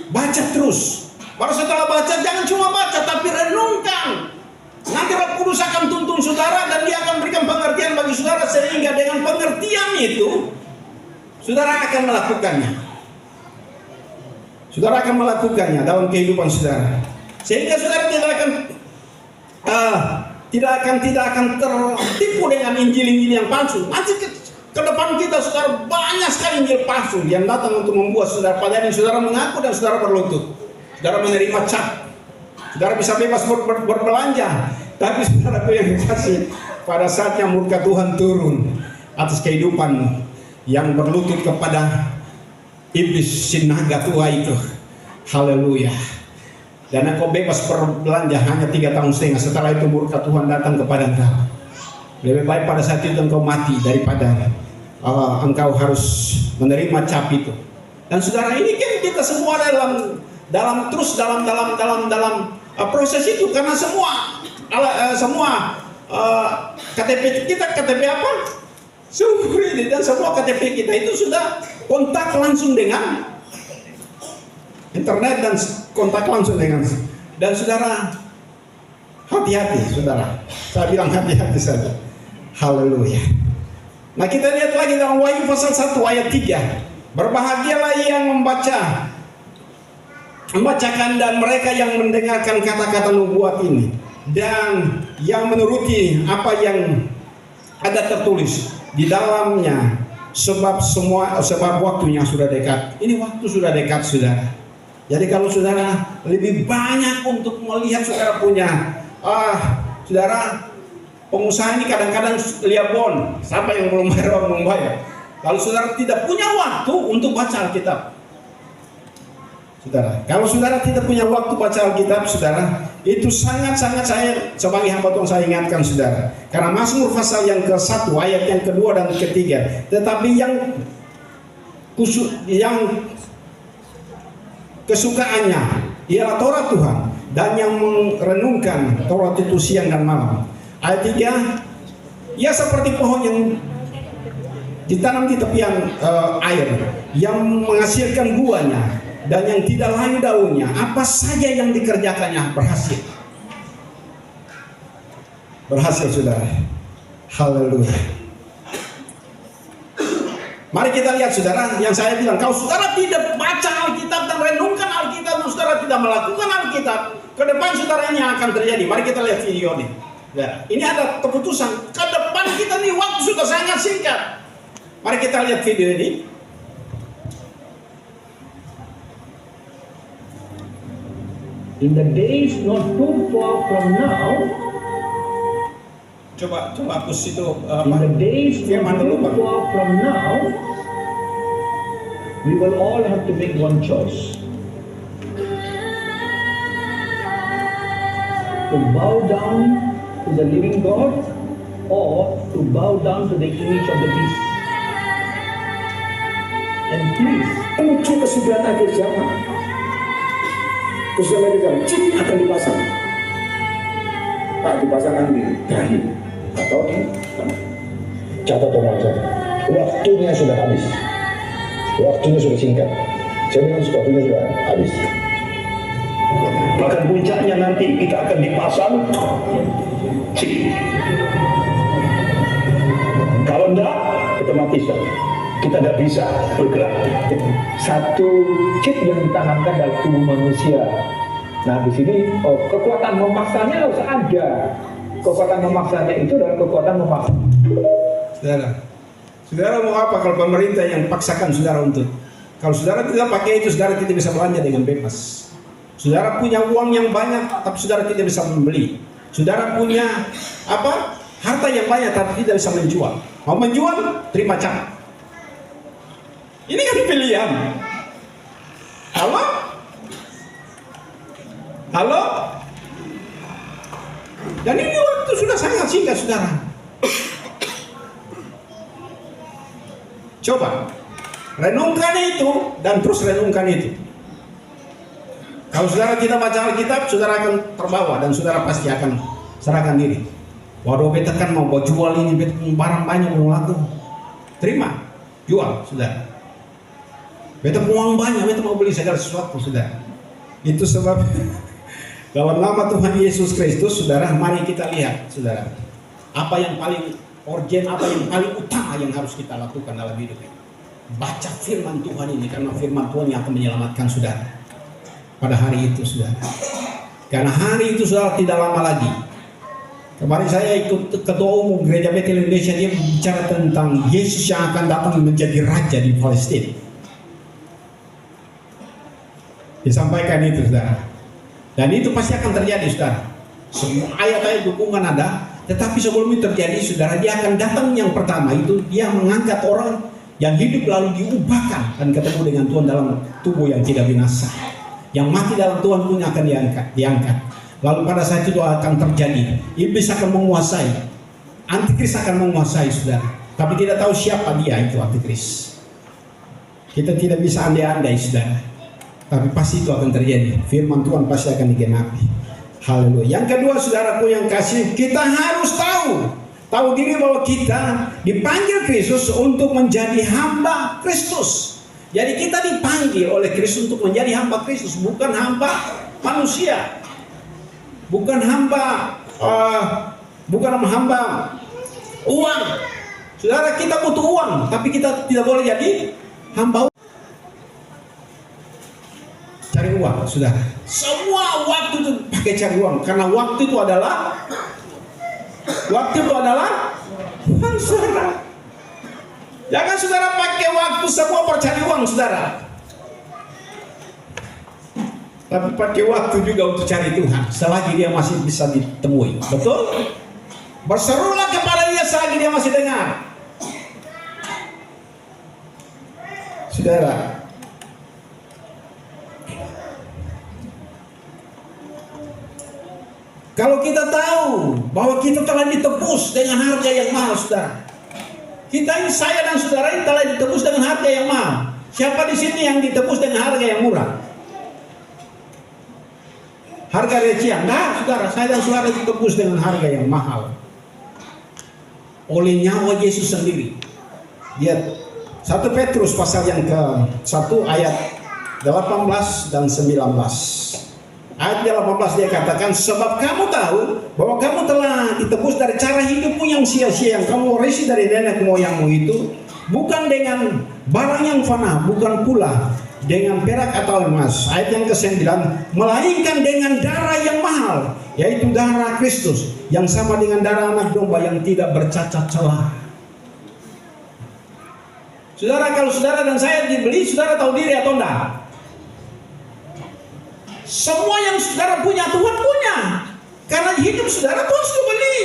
Baca terus. Baru setelah baca, jangan cuma baca, tapi renungkan. Nanti Roh Kudus akan tuntun saudara dan dia akan berikan pengertian bagi saudara, sehingga dengan pengertian itu saudara akan melakukannya. Saudara akan melakukannya dalam kehidupan saudara, sehingga saudara tidak akan tertipu dengan injil-injil yang palsu. Nanti ke depan kita, saudara, banyak sekali injil palsu yang datang untuk membuat saudara, padahal saudara mengaku dan saudara berlutut, saudara menerima cap. Saudara bisa bebas berbelanja, tapi saudara yang dikasih, pada saatnya murka Tuhan turun atas kehidupanmu yang berlutut kepada iblis si naga tua itu. Haleluya. Dan engkau bebas berbelanja hanya 3,5 tahun. Setelah itu murka Tuhan datang kepada engkau. Lebih baik pada saat itu engkau mati daripada engkau harus menerima cap itu. Dan saudara, ini kan kita semua dalam proses itu, karena semua KTP kita, KTP apa? Sumber ini, dan semua KTP kita itu sudah kontak langsung dengan internet dan kontak langsung dengan, dan saudara hati-hati, saudara. Saya bilang hati-hati saja. Haleluya. Nah, kita lihat lagi dalam Wahyu pasal 1 ayat 3. Berbahagialah yang membacakan dan mereka yang mendengarkan kata-kata nubuat ini dan yang menuruti apa yang ada tertulis di dalamnya, sebab waktunya sudah dekat. Ini waktu sudah dekat, saudara. Jadi kalau saudara lebih banyak untuk melihat, saudara punya saudara, pengusaha ini kadang-kadang lihat bon, siapa yang belum bayar. Kalau saudara tidak punya waktu untuk baca Alkitab, saudara, kalau saudara tidak punya waktu baca Alkitab, saudara, itu sangat-sangat saya sebagai hamba Tuhan saya ingatkan, saudara. Karena Mazmur pasal yang ke-1 ayat yang kedua dan ketiga, tetapi yang kesukaannya ialah Taurat Tuhan, dan yang merenungkan Taurat itu siang dan malam. Ayat 3, ia seperti pohon yang ditanam di tepian air, yang menghasilkan buahnya dan yang tidak layu daunnya. Apa saja yang dikerjakannya berhasil. Berhasil, saudara. Haleluya. Mari kita lihat, saudara, yang saya bilang, kalau saudara tidak baca Alkitab dan renungkan Alkitab, dan saudara tidak melakukan Alkitab, ke depan saudara ini akan terjadi. Mari kita lihat video ini. Ya, ini ada keputusan ke depan kita nih, waktu sudah sangat singkat. Mari kita lihat video ini. In the days not too far from now, Coba hapus itu in the days firman not dulu, too Pak. far from now, we will all have to make one choice. To bow down to the living God or to bow down to the image of the beast. And please, menuju kesudahan akhir zaman. Kesudahan akhir zaman, chip akan dipasang. Pak, dipasang nanti dahi atau di tangan. Catat teman-teman, waktunya sudah habis. Waktunya sudah singkat. Saya bilang waktunya sudah habis. Bahkan puncaknya nanti kita akan dipasang chip. Kalau enggak, kita mati sudah. Kita tidak bisa bergerak. satu chip yang ditanamkan dalam tubuh manusia. Nah, di sini kekuatan memaksanya harus ada. Kekuatan memaksanya itu adalah kekuatan memaksa. Saudara mau apa kalau pemerintah yang paksakan saudara untuk? Kalau saudara tidak pakai itu, saudara tidak bisa belanja dengan bebas. Saudara punya uang yang banyak, tapi saudara tidak bisa membeli. Saudara punya apa? Harta yang banyak, tapi tidak bisa menjual. Mau menjual, terima cap. Ini kan pilihan. Halo? Halo? Dan ini waktu sudah sangat singkat, saudara. Coba renungkan itu dan terus renungkan itu. Kalau saudara tidak baca Alkitab, saudara akan terbawa dan saudara pasti akan serahkan diri. Waduh, beta kan mau jual ini, beta barang banyak mau laku. Terima, jual, saudara. Beta uang banyak, beta mau beli segala sesuatu, saudara. Itu sebab dalam nama Tuhan Yesus Kristus, saudara, mari kita lihat, saudara, apa yang paling urgent, apa yang paling utama yang harus kita lakukan dalam hidup ini. Baca firman Tuhan ini, karena firman Tuhan yang akan menyelamatkan saudara pada hari itu, saudara. Karena hari itu, saudara, tidak lama lagi. Kemarin saya ikut ketua umum Gereja Betel Indonesia, dia bicara tentang Yesus yang akan datang menjadi raja di Palestina. Disampaikan itu, saudara. Dan itu pasti akan terjadi, saudara. Semua ayat-ayat dukungan ada, tetapi sebelum itu terjadi, saudara, dia akan datang yang pertama itu, dia mengangkat orang yang hidup lalu diubahkan dan ketemu dengan Tuhan dalam tubuh yang tidak binasa. Yang mati dalam Tuhan pun akan diangkat. Lalu pada saat itu akan terjadi, iblis akan menguasai, antikris akan menguasai, saudara. Tapi tidak tahu siapa dia itu antikris. Kita tidak bisa andai-andai, saudara. Tapi pasti itu akan terjadi. Firman Tuhan pasti akan digenapi. Haleluya. Yang kedua, saudaraku yang kasih, kita harus tahu diri bahwa kita dipanggil Kristus untuk menjadi hamba Kristus. Jadi kita dipanggil oleh Kristus untuk menjadi hamba Kristus, bukan hamba manusia. Bukan hamba uang. Saudara, kita butuh uang, tapi kita tidak boleh jadi hamba uang. Cari uang, saudara. Semua waktu itu pakai cari uang, karena waktu itu adalah uang, saudara. Jangan saudara pakai waktu semua percari uang, saudara. Tapi pakai waktu juga untuk cari Tuhan, selagi dia masih bisa ditemui. Betul? Berserulah kepada dia selagi dia masih dengar. Saudara, kalau kita tahu bahwa kita telah ditebus dengan harga yang mahal, saudara. Kita ini, saya dan saudara ini telah ditebus dengan harga yang mahal. Siapa di sini yang ditebus dengan harga yang murah? Harga recehan? Nah, saudara, saya dan saudara ditebus dengan harga yang mahal oleh nyawa Yesus sendiri. Lihat 1 Petrus pasal yang ke-1 ayat 18 dan 19. Ayat 18 dia katakan, sebab kamu tahu bahwa kamu telah ditebus dari cara hidupmu yang sia-sia yang kamu warisi dari nenek moyangmu itu, bukan dengan barang yang fana, bukan pula dengan perak atau emas. Ayat yang ke-9, melainkan dengan darah yang mahal, yaitu darah Kristus, yang sama dengan darah anak domba yang tidak bercacat celah. Saudara, kalau saudara dan saya dibeli, saudara tahu diri atau enggak? Semua yang saudara punya, Tuhan punya. Karena hidup saudara, Tuhan sudah beli.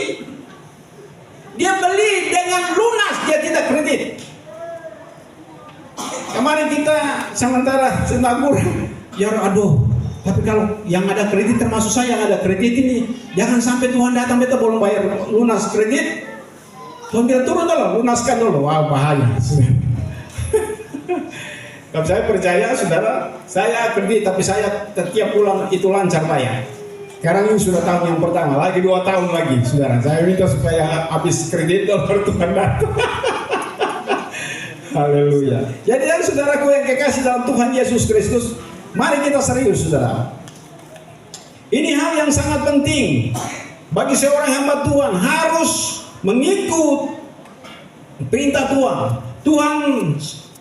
Dia beli dengan lunas, dia tidak kredit. Kemarin kita sementara senabur, ya aduh, tapi kalau yang ada kredit termasuk saya yang ada kredit ini, jangan sampai Tuhan datang kita belum bayar lunas kredit. Tuhan bilang turun dulu, lunaskan dulu. Wah, bahaya. Kalau saya percaya, saudara, saya kredit tapi saya setiap bulan itu lancar bayar. Sekarang ini sudah tahun yang pertama, lagi 2 tahun lagi, saudara. Saya minta supaya habis kredit baru Tuhan datang. Haleluya. Jadi dan saudaraku yang kekasih dalam Tuhan Yesus Kristus, mari kita serius, saudara. Ini hal yang sangat penting bagi seorang hamba Tuhan, harus mengikut perintah Tuhan. Tuhan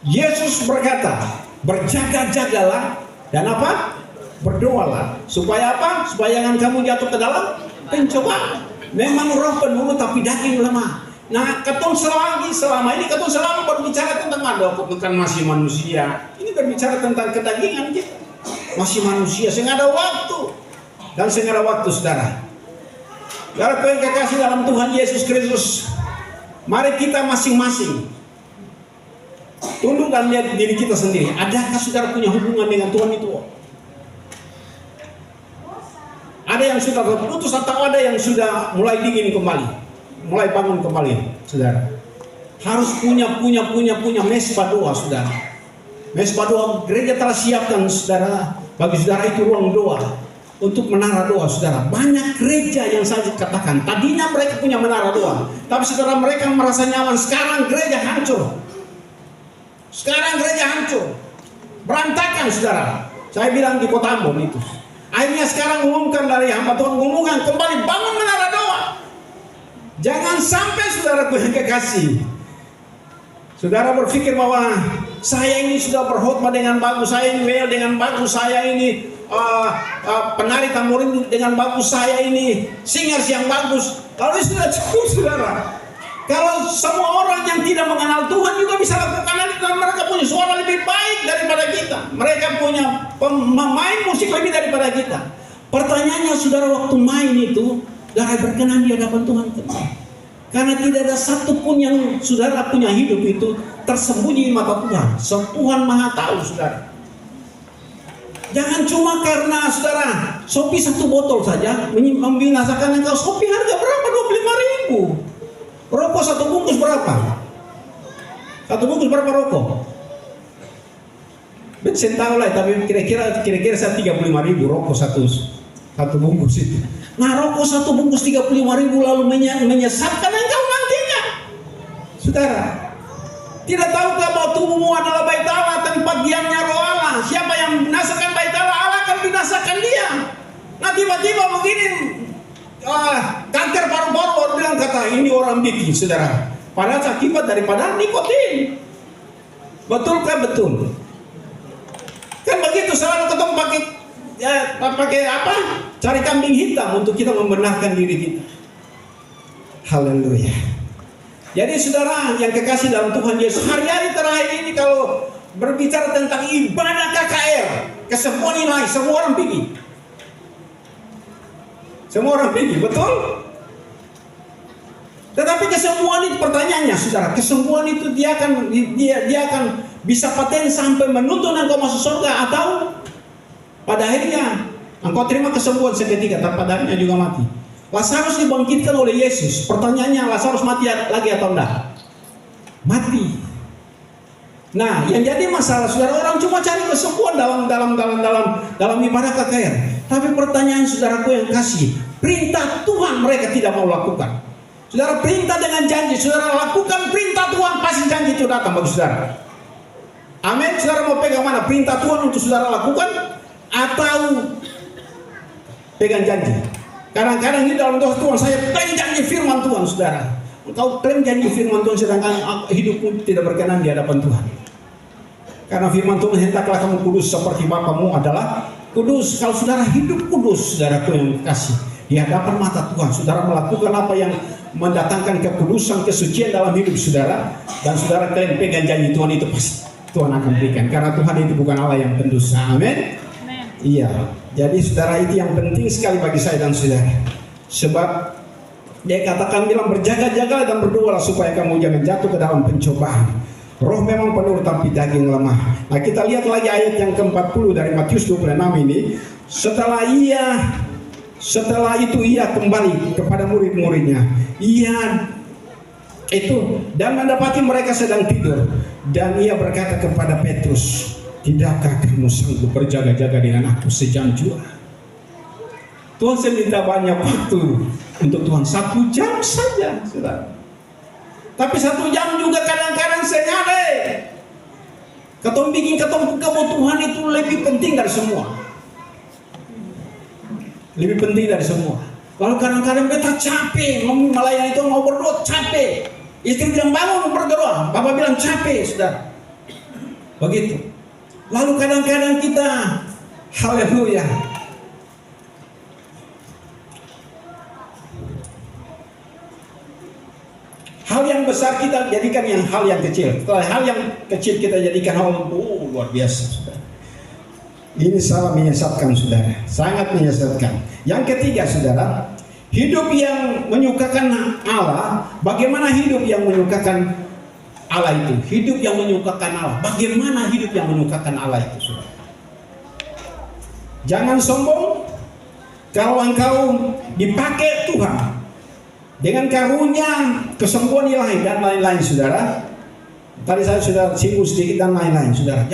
Yesus berkata, berjaga-jagalah dan apa? Berdoalah. Supaya apa? Supaya jangan kamu jatuh ke dalam pencobaan. Memang roh penurut tapi daging lemah. Nah, ketong selama ini ketong selalu berbicara tentang bukan masih manusia. Ini berbicara tentang kedagingan kita. Masih manusia, sehingga ada waktu. Dan sehingga ada waktu, saudara. Saudara yang kekasih dalam Tuhan Yesus Kristus, mari kita masing-masing tundukkan diri kita sendiri. Adakah saudara punya hubungan dengan Tuhan itu? Ada yang sudah terputus atau ada yang sudah mulai dingin kembali, mulai bangun kembali, saudara. Harus punya mesbah doa, saudara. Mesbah doa gereja telah siapkan, saudara, bagi saudara itu ruang doa untuk menara doa, saudara. Banyak gereja yang saya katakan tadinya mereka punya menara doa, tapi saudara mereka merasa nyaman. Sekarang gereja hancur. Sekarang gereja hancur, berantakan, saudara. Saya bilang di Kota Ambon itu. Akhirnya sekarang umumkan dari hamba Tuhan, umumkan kembali bangun menara doa. Jangan sampai saudaraku yang kekasih, saudara berpikir bahwa saya ini sudah berkhotbah dengan bagus, saya ini well dengan bagus, saya ini penari tamborin dengan bagus, saya ini singers yang bagus. Kalau sudah cukup, saudara. Kalau semua orang yang tidak mengenal Tuhan juga bisa lakukan itu, dan mereka punya suara lebih baik daripada kita. Mereka punya pemain musik lebih daripada kita. Pertanyaannya, saudara, waktu main itu, saudara berkenan di hadapan Tuhan. Karena tidak ada satupun yang saudara punya hidup itu tersembunyi di mata Tuhan. Tuhan Maha tahu, saudara. Jangan cuma karena saudara Shopee 1 botol saja membinasakan engkau. Shopee harga berapa? 25.000. Rokok 1 bungkus berapa? 1 bungkus berapa rokok? Saya tahu lah, tapi kira-kira saya 35.000 rokok satu bungkus itu. Nah, rokok 1 bungkus 35.000 lalu menyesatkan engkau nantinya, saudara. Tidak tahukah bahwa tubuhmu adalah bait Allah, tempat diamnya roh Allah. Siapa yang binasakan bait Allah, Allah akan binasakan dia. Nah, tiba-tiba begini, kanker paru-paru, orang bilang kata ini orang bikin, saudara. Padahal akibat daripada nikotin. Betulkah? Betul. Kan begitu, selalu ketemu pakai apa? Cari kambing hitam untuk kita membenarkan diri kita. Haleluya. Jadi saudara yang kekasih dalam Tuhan Yesus, hari-hari terakhir ini kalau berbicara tentang ibadah KKR, kesembuhan ilahi, semua orang pergi. Semua orang pergi, betul? Tetapi kesembuhan itu, pertanyaannya, saudara, kesembuhan itu dia akan bisa paten sampai menuntun engkau masuk surga, atau pada akhirnya engkau terima kesembuhan seketika, tapi pada akhirnya juga mati. Lazarus dibangkitkan oleh Yesus. Pertanyaannya, Lazarus mati lagi atau enggak? Mati. Nah, yang jadi masalah, saudara, orang cuma cari kesembuhan dalam ibadah KKR. Tapi pertanyaan saudaraku yang kasih, perintah Tuhan mereka tidak mau lakukan. Saudara, perintah dengan janji, saudara lakukan perintah Tuhan, pasti janji itu datang bagi saudara. Amin. Saudara mau pegang mana? Perintah Tuhan untuk saudara lakukan atau pegang janji? Kadang-kadang di dalam doa Tuhan, saya pegang janji firman Tuhan, saudara. Engkau klaim janji firman Tuhan sedangkan hidupmu tidak berkenan di hadapan Tuhan. Karena firman Tuhan, hendaklah kamu kudus seperti Bapamu adalah kudus. Kalau saudara hidup kudus, saudaraku yang kasih, di hadapan mata Tuhan, saudara melakukan apa yang mendatangkan kekudusan, kesucian dalam hidup saudara, dan saudara kalian pegang janji Tuhan, itu pasti Tuhan akan berikan. Karena Tuhan itu bukan Allah yang pendusta. Amin. Iya. Jadi saudara, itu yang penting sekali bagi saya dan saudara. Sebab dia katakan, bilang berjaga-jagalah dan berdoalah supaya kamu jangan jatuh ke dalam pencobaan. Roh memang penuh tapi daging lemah. Nah, kita lihat lagi ayat yang ke-40 dari Matius 26 ini. Setelah itu ia kembali kepada murid-muridnya. Ia itu dan mendapati mereka sedang tidur, dan ia berkata kepada Petrus, tidakkah kamu sanggup berjaga-jaga dengan aku sejam juga? Tuhan saya minta banyak waktu untuk Tuhan, 1 jam saja, saudara. Tapi 1 jam juga kadang-kadang senyale. Ketemu bikin ketemu Tuhan itu lebih penting dari semua. Lebih penting dari semua. Lalu kadang-kadang beta capek, melayani itu mau berdoa capek. Istri bilang bangun berdoa, bapak bilang capek, saudara. Begitu. Lalu kadang-kadang kita, haleluya, hal yang besar kita jadikan yang hal yang kecil. Setelah hal yang kecil kita jadikan hal luar biasa, saudara. Ini salah menyesatkan, saudara. Sangat menyesatkan. Yang ketiga, saudara, hidup yang menyukakan Allah. Bagaimana hidup yang menyukakan Allah itu? Hidup yang menyukakan Allah. Bagaimana hidup yang menyukakan Allah itu, saudara? Jangan sombong. Kalau engkau dipakai Tuhan dengan karunia, kesembuhan ilahi dan lain-lain, saudara. Tadi saya sudah singgung sedikit dan lain-lain, saudara.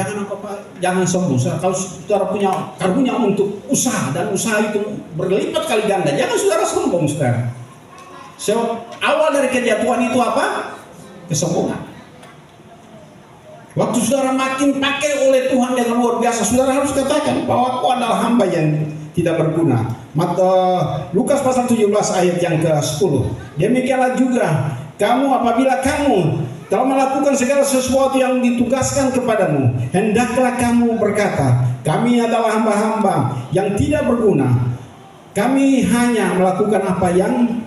Jangan sombong, saudara. Kalau saudara punya karunia untuk usaha, dan usaha itu berlipat kali ganda, jangan saudara sombong, saudara. So, awal dari kejatuhan itu apa? Kesombongan. Waktu saudara makin pakai oleh Tuhan dengan luar biasa, saudara harus katakan bahwa aku adalah hamba yang tidak berguna. Lukas pasal 17 ayat yang ke-10. Demikianlah juga kamu, apabila kamu telah melakukan segala sesuatu yang ditugaskan kepadamu, hendaklah kamu berkata, kami adalah hamba-hamba yang tidak berguna. Kami hanya melakukan apa yang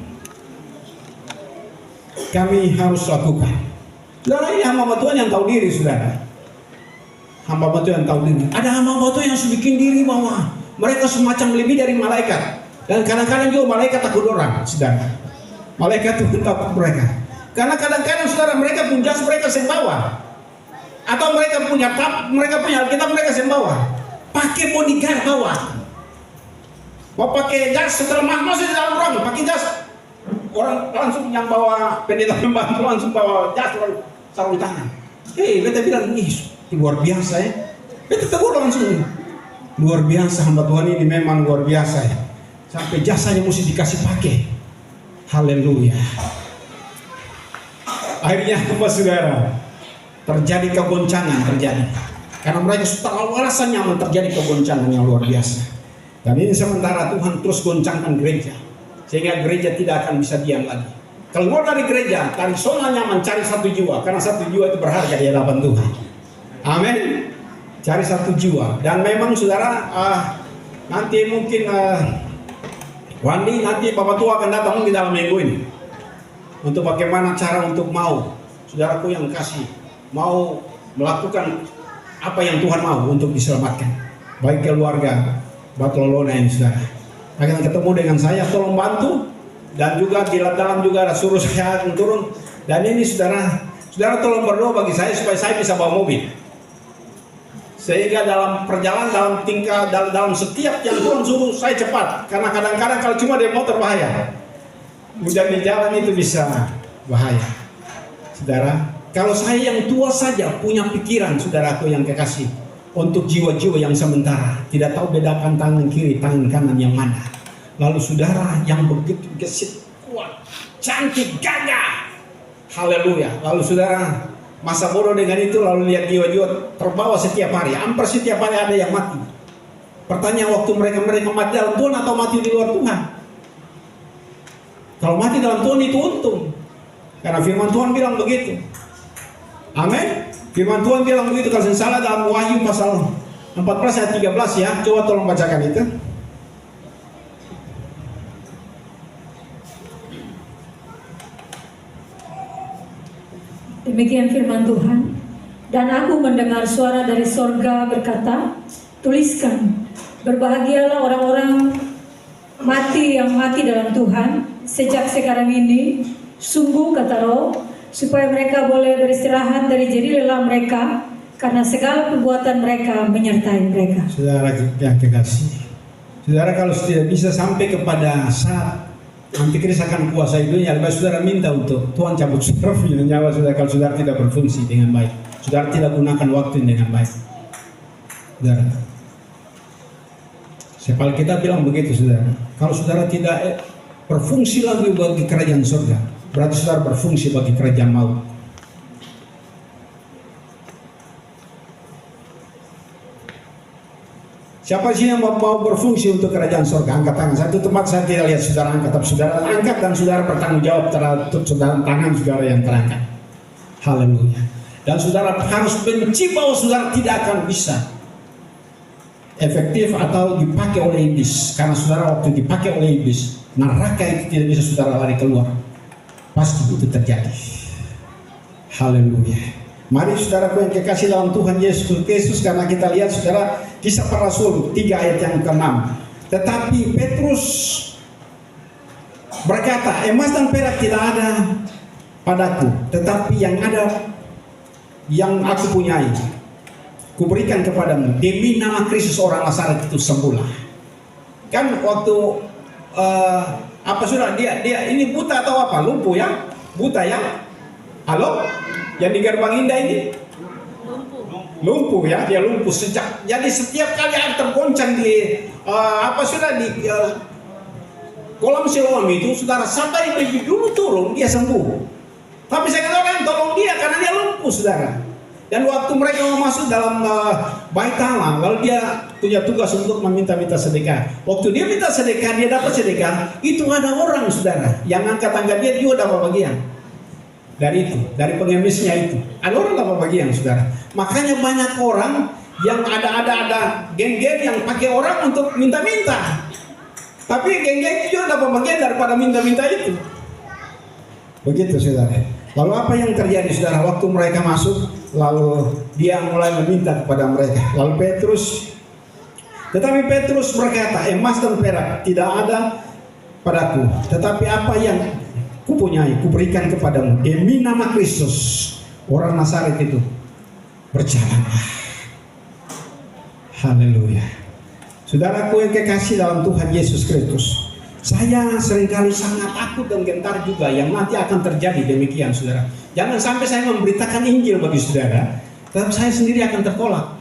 kami harus lakukan. Saudara, ini hamba Tuhan yang tahu diri, saudara. Hamba Tuhan yang tahu diri. Ada hamba Tuhan yang bikin diri bahwa mereka semacam lebih dari malaikat. Dan kadang-kadang juga malaikat takut orang, saudara. Malaikat itu takut mereka. Karena kadang-kadang, saudara, mereka pun jas, mereka sembawa. Atau mereka punya Alkitab, mereka sembawa. Pakai bodyguard bawah. Mau pakai jas, setelah masuk di dalam ruangan, pakai jas. Orang langsung yang bawa pendeta pembantu langsung bawa jas, sarung tangan. Beta bilang, luar biasa ya. Beta tegur langsung. Luar biasa, hamba Tuhan ini memang luar biasa ya. Sampai jasanya mesti dikasih pakai. Haleluya. Akhirnya apa, saudara? Terjadi kegoncangan, terjadi. Karena mereka setelah rasa nyaman, terjadi kegoncangan yang luar biasa. Dan ini sementara Tuhan terus goncangkan gereja, sehingga gereja tidak akan bisa diam lagi. Keluar dari gereja, cari zona nyaman, cari 1 jiwa. Karena 1 jiwa itu berharga di hadapan Tuhan. Amin. Cari 1 jiwa. Dan memang, saudara, nanti mungkin Wandi, nanti Bapak Tua akan datang di dalam minggu ini untuk bagaimana cara untuk mau, saudaraku yang kasih, mau melakukan apa yang Tuhan mau untuk diselamatkan, baik keluarga Batu Lolona ini, saudara. Akan ketemu dengan saya, tolong bantu. Dan juga di dalam juga ada suruh saya turun. Dan ini, saudara tolong berdoa bagi saya supaya saya bisa bawa mobil. Sehingga dalam perjalanan, dalam setiap yang Tuhan suruh saya cepat. Karena kadang-kadang kalau cuma di motor bahaya. Udah di jalan itu bisa bahaya. Saudara, kalau saya yang tua saja punya pikiran, saudaraku yang kekasih, untuk jiwa-jiwa yang sementara, tidak tahu bedakan tangan kiri, tangan kanan yang mana. Lalu saudara yang begitu gesit, kuat, cantik, gagah. Haleluya. Lalu saudara masa bodoh dengan itu, lalu lihat jiwa-jiwa terbawa setiap hari. Hampir setiap hari ada yang mati. Pertanyaan, waktu mereka mati dalam Tuhan atau mati di luar Tuhan? Kalau mati dalam Tuhan itu untung. Karena firman Tuhan bilang begitu. Amin. Firman Tuhan bilang begitu kalau saya salah dalam Wahyu pasal 14 ayat 13 ya. Coba tolong bacakan itu. Demikian firman Tuhan. Dan aku mendengar suara dari sorga berkata, tuliskan, berbahagialah orang-orang mati yang mati dalam Tuhan sejak sekarang ini. Sungguh kata Roh, supaya mereka boleh beristirahat dari jerih lelah mereka, karena segala perbuatan mereka menyertai mereka. Saudara yang kekasih, saudara kalau tidak bisa sampai kepada saat Antikris akan kuasai dunia, lebih saudara minta untuk Tuhan cabut saudara punya nyawa saudara kalau saudara tidak berfungsi dengan baik, saudara tidak gunakan waktu dengan baik. Saudara, Sepal kita bilang begitu saudara, kalau saudara tidak berfungsi lagi bagi kerajaan surga, berarti saudara berfungsi bagi kerajaan maut. Siapa sih yang mau berfungsi untuk kerajaan surga? Angkat tangan. Satu tempat saya tidak lihat saudara angkat, tapi saudara angkat dan saudara bertanggung jawab terhadap saudara tangan saudara yang terangkat. Haleluya. Dan saudara harus benci bahwa saudara tidak akan bisa efektif atau dipakai oleh iblis. Karena saudara waktu dipakai oleh iblis, neraka itu tidak bisa saudara lari keluar. Pasti itu terjadi. Haleluya. Mari saudaraku yang kekasih dalam Tuhan Yesus Kristus, karena kita lihat saudara Kisah Para Rasul 3 ayat yang ke-6. Tetapi Petrus berkata, emas dan perak tidak ada padaku, tetapi yang ada yang aku punyai kuberikan kepadamu. Demi nama Kristus orang Nazaret itu sembuhlah. Kan waktu apa sudah dia ini buta atau apa? Lumpuh ya? Buta ya? Halo? Yang di Gerbang Indah ini? Lumpuh ya, dia lumpuh sejak. Jadi setiap kali ada tergoncang di kolam Siloam itu, saudara, sampai lebih dulu turun dia sembuh. Tapi saya katakan tolong dia karena dia lumpuh, saudara. Dan waktu mereka mau masuk dalam bait Allah, lalu dia punya tugas untuk meminta-minta sedekah. Waktu dia minta sedekah, dia dapat sedekah. Itu ada orang, saudara, yang angkat tangga dia juga dapat bagian. Dari itu, dari pengemisnya itu ada orang dapat bagian, saudara. Makanya banyak orang yang ada geng-geng yang pakai orang untuk minta-minta, tapi geng-geng itu juga dapat bagian daripada minta-minta itu. Begitu saudara. Lalu apa yang terjadi saudara? Waktu mereka masuk, lalu dia mulai meminta kepada mereka. Lalu tetapi Petrus berkata, emas dan perak tidak ada padaku, tetapi apa yang kupunyai kuberikan kepadamu. Demi nama Kristus orang Nazaret itu, berjalanlah. Haleluya. Saudaraku yang kekasih dalam Tuhan Yesus Kristus, saya seringkali sangat takut dan gentar juga yang nanti akan terjadi demikian, saudara. Jangan sampai saya memberitakan Injil bagi saudara, tetapi saya sendiri akan tertolak.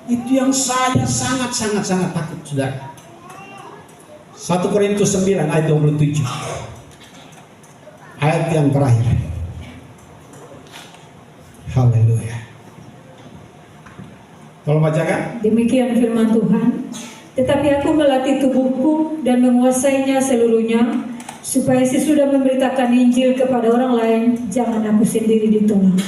Itu yang saya sangat takut, saudara. 1 Korintus 9 ayat 27. Ayat yang terakhir. Haleluya. Tolong bacakan. Demikian firman Tuhan. Tetapi aku melatih tubuhku dan menguasainya seluruhnya, supaya sesudah memberitakan Injil kepada orang lain, jangan aku sendiri ditolak.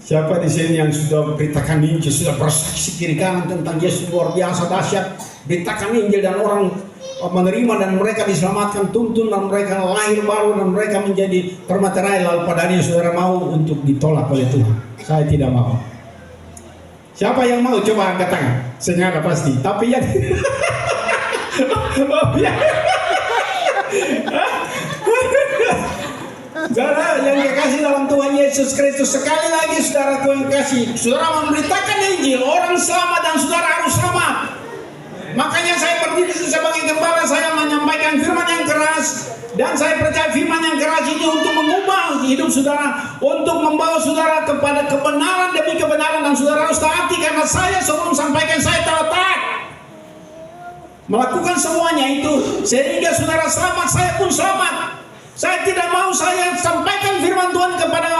Siapa di sini yang sudah memberitakan Injil, sudah bersaksi kiri kanan tentang Yesus luar biasa dahsyat, beritakan Injil dan orang menerima dan mereka diselamatkan, tuntun dan mereka lahir baru dan mereka menjadi termaterai, lalu padanya saudara mau untuk ditolak oleh Tuhan? Saya tidak mau. Siapa yang mau? Coba angkat tangan. Saya ada pasti. Tapi yang saudara yang dikasih dalam Tuhan Yesus Kristus, sekali lagi saudara yang kasih, saudara memberitakan Injil, orang selamat dan saudara harus selamat. Makanya saya berdiri sebagai gembala, saya menyampaikan firman yang keras, dan saya percaya firman yang keras ini untuk mengubah hidup saudara, untuk membawa saudara kepada kebenaran demi kebenaran, dan saudara harus taati karena saya sebelum sampaikan saya telah taat melakukan semuanya itu sehingga saudara selamat, saya pun selamat. Saya tidak mau saya sampaikan firman Tuhan kepada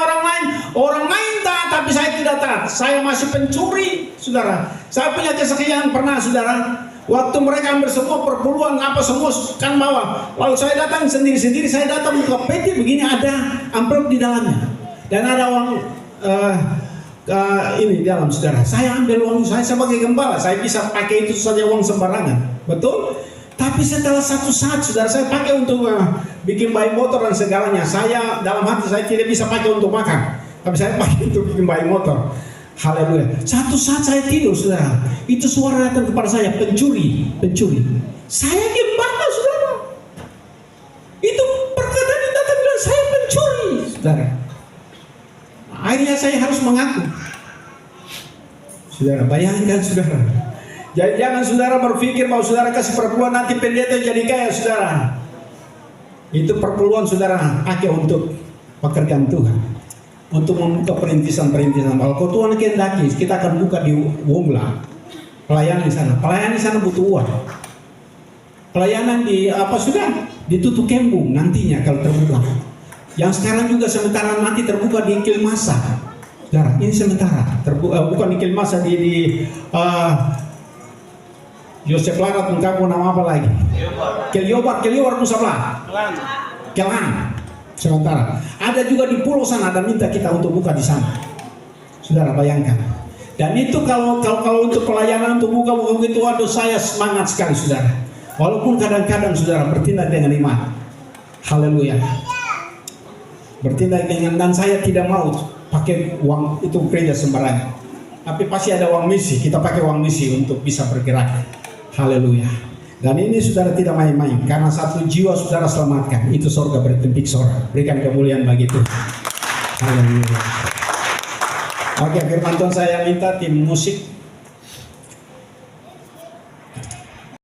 orang lain taat, tapi saya tidak taat. Saya masih pencuri, saudara. Saya punya kesaksian pernah, saudara. Waktu mereka ambil semua perpuluhan apa semua kan bawa, lalu saya datang sendiri-sendiri, saya datang ke peti begini, ada amplop di dalamnya dan ada uang ini dalam saudara, saya ambil uang saya sebagai gembala, saya bisa pakai itu saja uang sembarangan, betul? Tapi setelah satu saat saudara, saya pakai untuk bikin bayi motor dan segalanya. Saya dalam hati saya tidak bisa pakai untuk makan, tapi saya pakai untuk bikin bayi motor. Haleluya. Satu saat saya tidur saudara, itu suara datang kepada saya, pencuri. Saya gembala saudara. Itu perkataan yang datang bilang saya pencuri saudara. Akhirnya saya harus mengaku. Saudara, bayangkan saudara. Jadi jangan saudara berpikir bahwa saudara kasih perpuluhan nanti pendeta jadi kaya saudara. Itu perpuluhan saudara pakai untuk pekerjaan Tuhan, untuk membuka perintisan-perintisan. Kalau Tuhan kehendaki, kita akan buka di Wongla, pelayanan di sana. Pelayanan di sana butuh uang. Pelayanan di sudah ditutup Kembung nantinya kalau terbuka. Yang sekarang juga sementara nanti terbuka di Kilmasa. Saudara, ini sementara terbuka, bukan di Kilmasa, di Yosef Larat, kamu nama apa lagi? Keliobar Musablah. Kelang. Sementara. Ada juga di pulau sana, ada minta kita untuk buka di sana. Saudara bayangkan. Dan itu kalau untuk pelayanan untuk buka begitu, waduh saya semangat sekali saudara. Walaupun kadang-kadang saudara bertindak dengan iman. Haleluya. Bertindak dengan, dan saya tidak mau pakai uang itu gereja sembarangan. Tapi pasti ada uang misi, kita pakai uang misi untuk bisa bergerak. Haleluya. Dan ini saudara tidak main-main, karena satu jiwa saudara selamatkan, itu sorga bertempik sorak. Berikan kemuliaan bagi Tuhan. Haleluya. Oke, firman Tuhan saya minta tim musik